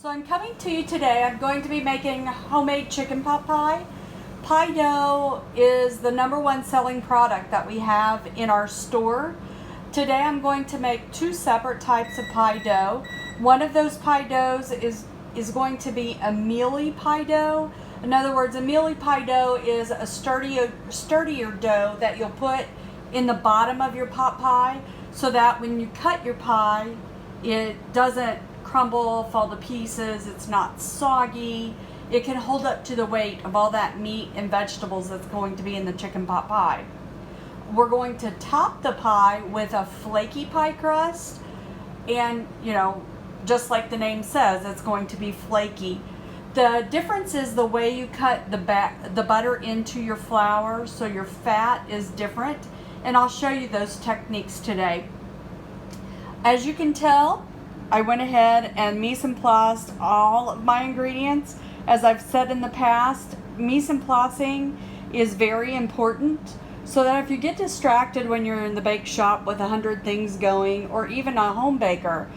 So I'm coming to you today. I'm going to be making homemade chicken pot pie. Pie dough is the #1 selling product that we have in our store. Today I'm going to make two separate types of pie dough. One of those pie doughs is going to be a mealy pie dough. In other words, a mealy pie dough is a sturdier dough that you'll put in the bottom of your pot pie so that when you cut your pie, it doesn't crumble, fall to pieces, it's not soggy. It can hold up to the weight of all that meat and vegetables that's going to be in the chicken pot pie. We're going to top the pie with a flaky pie crust, and just like the name says, it's going to be flaky. The difference is the way you cut the butter into your flour, so your fat is different, and I'll show you those techniques today. As you can tell, I went ahead and mise en placed all of my ingredients. As I've said in the past, mise en placing is very important so that if you get distracted when you're in the bake shop with 100 things going, or even a home baker,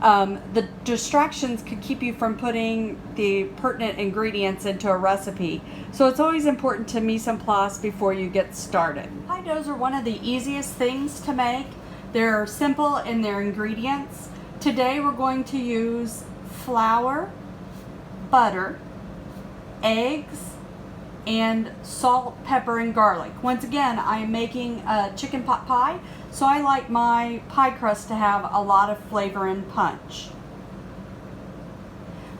the distractions could keep you from putting the pertinent ingredients into a recipe. So it's always important to mise en place before you get started. Pie doughs are one of the easiest things to make. They're simple in their ingredients. Today we're going to use flour, butter, eggs, and salt, pepper, and garlic. Once again, I am making a chicken pot pie, so I like my pie crust to have a lot of flavor and punch.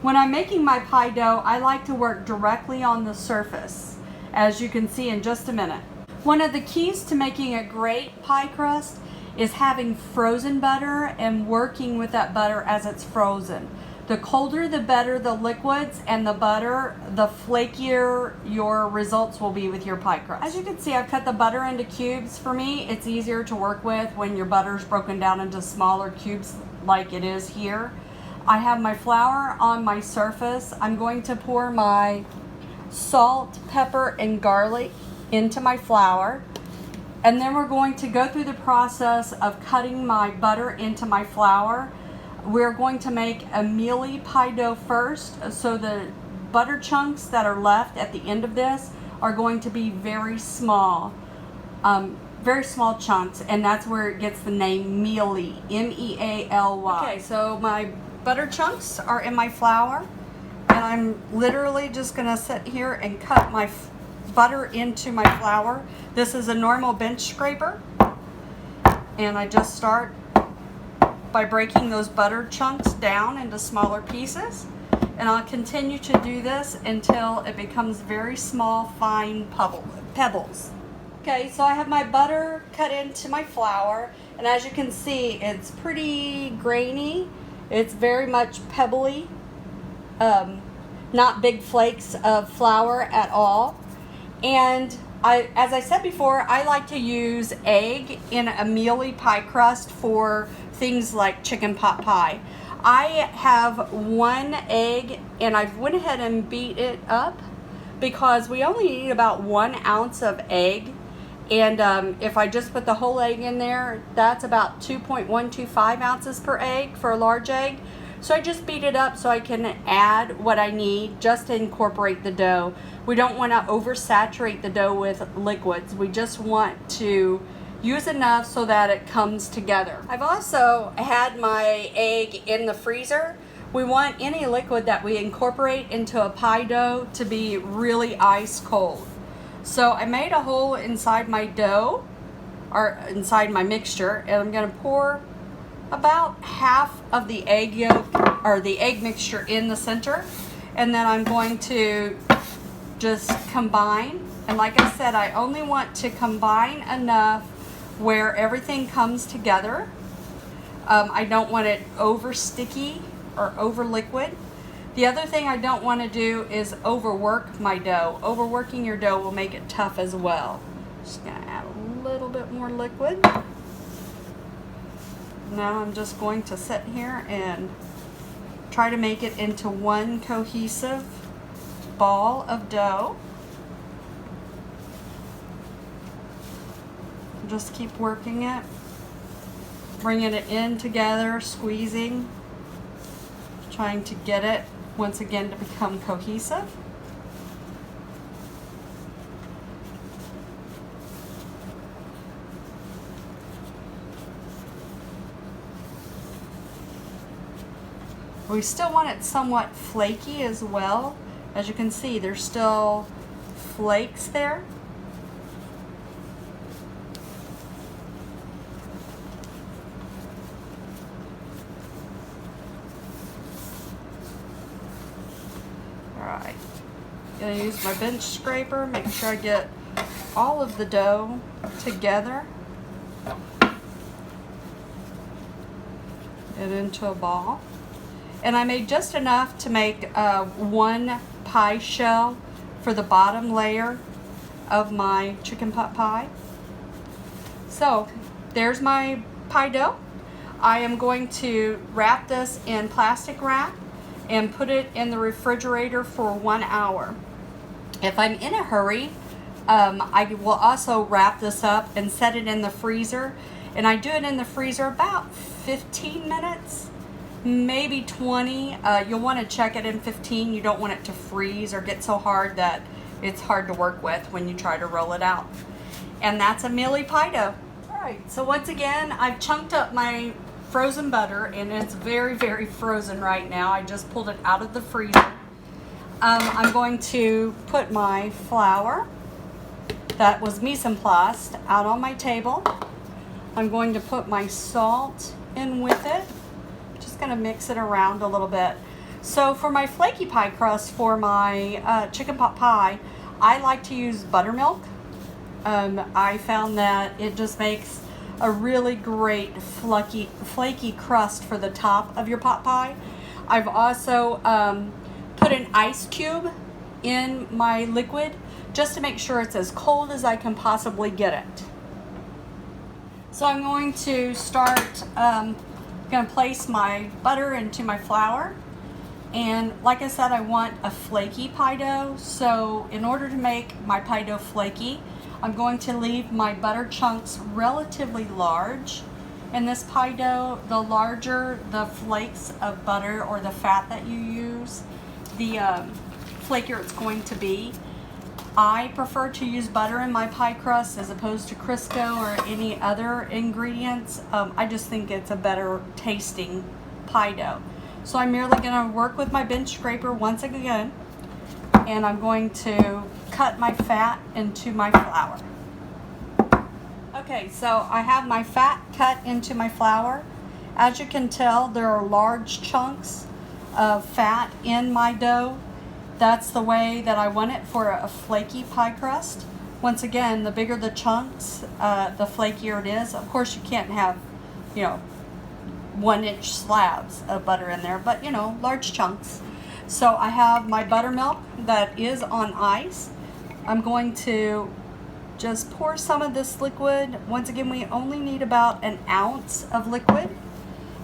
When I'm making my pie dough, I like to work directly on the surface, as you can see in just a minute. One of the keys to making a great pie crust is having frozen butter and working with that butter as it's frozen. The colder the better the liquids and the butter, the flakier your results will be with your pie crust. As you can see, I've cut the butter into cubes. For me, it's easier to work with when your butter's broken down into smaller cubes like it is here. I have my flour on my surface. I'm going to pour my salt, pepper, and garlic into my flour. And then we're going to go through the process of cutting my butter into my flour. We're going to make a mealy pie dough first, so the butter chunks that are left at the end of this are going to be very small chunks, and that's where it gets the name mealy, M-E-A-L-Y. Okay, so my butter chunks are in my flour, and I'm literally just gonna sit here and cut my butter into my flour. This is a normal bench scraper, and I just start by breaking those butter chunks down into smaller pieces, and I'll continue to do this until it becomes very small, fine pebbles. Okay, so I have my butter cut into my flour, and as you can see, it's pretty grainy. It's very much pebbly, not big flakes of flour at all. And as I said before, I like to use egg in a mealy pie crust for things like chicken pot pie. I have 1 egg, and I've went ahead and beat it up because we only need about 1 ounce of egg. And if I just put the whole egg in there, that's about 2.125 ounces per egg for a large egg. So I just beat it up so I can add what I need just to incorporate the dough. We don't want to oversaturate the dough with liquids. We just want to use enough so that it comes together. I've also had my egg in the freezer. We want any liquid that we incorporate into a pie dough to be really ice cold. So I made a hole inside my dough, or inside my mixture, and I'm going to pour about half of the egg yolk, or the egg mixture, in the center, and then I'm going to just combine. And like I said, I only want to combine enough where everything comes together. I don't want it over sticky or over liquid. The other thing I don't want to do is overwork my dough. Overworking your dough will make it tough as well. Just gonna add a little bit more liquid. Now I'm just going to sit here and try to make it into one cohesive ball of dough. Just keep working it, bringing it in together, squeezing. trying to get it once again to become cohesive. We still want it somewhat flaky as well. As you can see, there's still flakes there. Alright, gonna use my bench scraper, make sure I get all of the dough together and into a ball. And I made just enough to make one pie shell for the bottom layer of my chicken pot pie. So there's my pie dough. I am going to wrap this in plastic wrap and put it in the refrigerator for 1 hour. If I'm in a hurry, I will also wrap this up and set it in the freezer. And I do it in the freezer about 15 minutes. Maybe 20. You'll want to check it in 15. You don't want it to freeze or get so hard that it's hard to work with when you try to roll it out. And that's a mealy pie dough. Alright, so once again, I've chunked up my frozen butter, and it's very, very frozen right now. I just pulled it out of the freezer. I'm going to put my flour that was mise en place out on my table. I'm going to put my salt in with it. Going to mix it around a little bit. So for my flaky pie crust for my chicken pot pie, I like to use buttermilk. I found that it just makes a really great flaky crust for the top of your pot pie. I've also put an ice cube in my liquid just to make sure it's as cold as I can possibly get it. So I'm going to start going to place my butter into my flour, and like I said, I want a flaky pie dough. So in order to make my pie dough flaky, I'm going to leave my butter chunks relatively large. In this pie dough, the larger the flakes of butter or the fat that you use, the flakier it's going to be. I prefer to use butter in my pie crust as opposed to Crisco or any other ingredients. I just think it's a better tasting pie dough. So I'm merely going to work with my bench scraper once again, and I'm going to cut my fat into my flour. Okay, so I have my fat cut into my flour. As you can tell, there are large chunks of fat in my dough. That's the way that I want it for a flaky pie crust. Once again, the bigger the chunks, the flakier it is. Of course, you can't have, 1-inch slabs of butter in there, but large chunks. So I have my buttermilk that is on ice. I'm going to just pour some of this liquid. Once again, we only need about 1 ounce of liquid.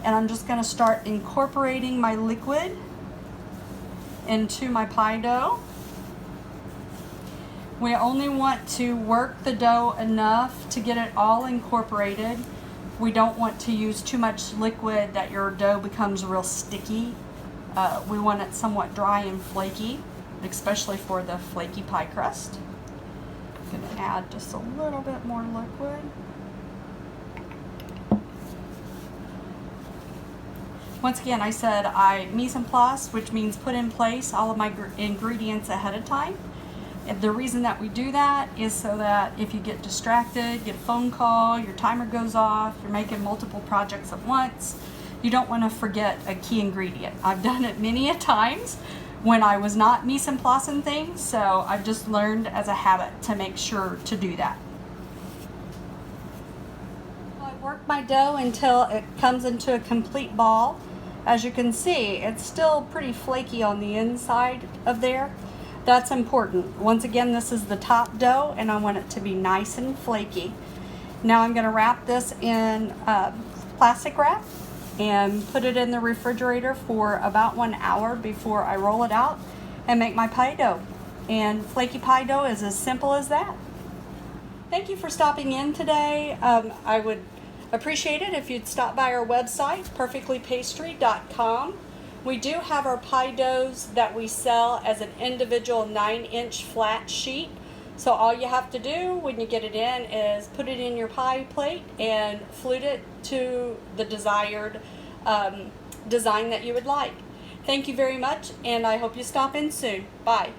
And I'm just going to start incorporating my liquid into my pie dough. We only want to work the dough enough to get it all incorporated. We don't want to use too much liquid that your dough becomes real sticky. We want it somewhat dry and flaky, especially for the flaky pie crust. I'm going to add just a little bit more liquid. Once again, I said I mise en place, which means put in place all of my ingredients ahead of time. And the reason that we do that is so that if you get distracted, get a phone call, your timer goes off, you're making multiple projects at once, you don't want to forget a key ingredient. I've done it many a times when I was not mise en placing things, so I've just learned as a habit to make sure to do that. I work my dough until it comes into a complete ball. As you can see, it's still pretty flaky on the inside of there. That's important. Once again, this is the top dough, and I want it to be nice and flaky. Now I'm going to wrap this in plastic wrap and put it in the refrigerator for about 1 hour before I roll it out and make my pie dough. And flaky pie dough is as simple as that. Thank you for stopping in today. I would appreciate it if you'd stop by our website, perfectlypastry.com. We do have our pie doughs that we sell as an individual 9-inch flat sheet. So all you have to do when you get it in is put it in your pie plate and flute it to the desired design that you would like. Thank you very much, and I hope you stop in soon. Bye.